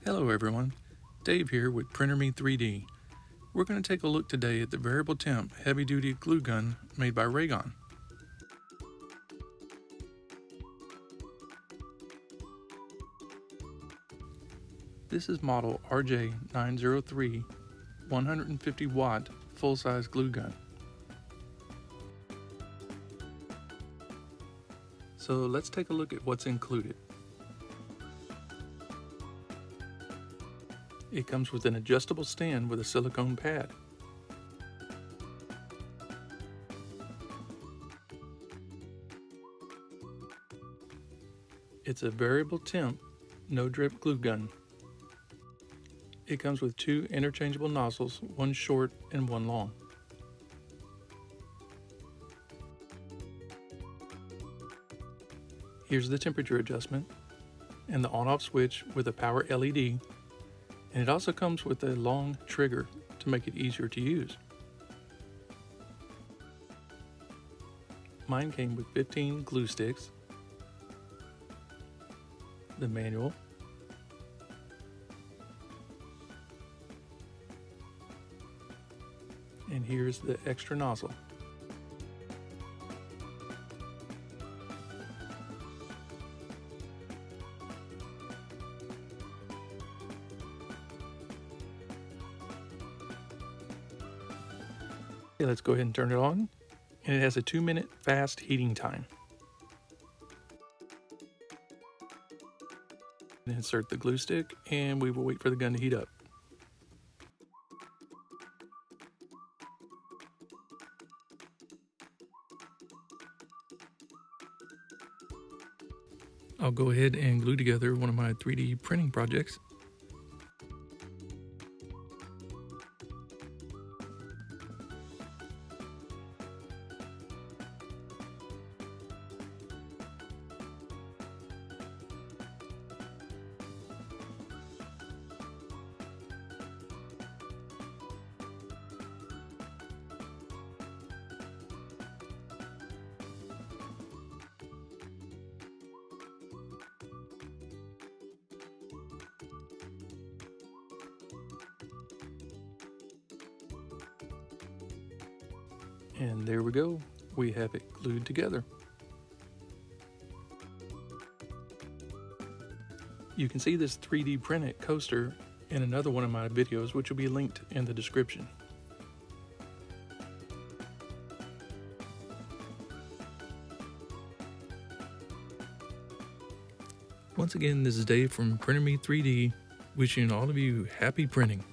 Hello everyone, Dave here with Printer Me 3D. We're going to take a look today at the variable temp heavy duty glue gun made by Raygon. This is model RJ903 150 watt full size glue gun. So let's take a look at what's included. It comes with an adjustable stand with a silicone pad. It's a variable temp, no drip glue gun. It comes with two interchangeable nozzles, one short and one long. Here's the temperature adjustment and the on-off switch with a power LED, and it also comes with a long trigger to make it easier to use. Mine came with 15 glue sticks, the manual, and here's the extra nozzle. Okay, let's go ahead and turn it on, and it has a 2-minute fast heating time. Insert the glue stick, and we will wait for the gun to heat up. I'll go ahead and glue together one of my 3D printing projects. And there we go, we have it glued together. You can see this 3D printed coaster in another one of my videos, which will be linked in the description. Once again, this is Dave from Printer Me 3D, wishing all of you happy printing.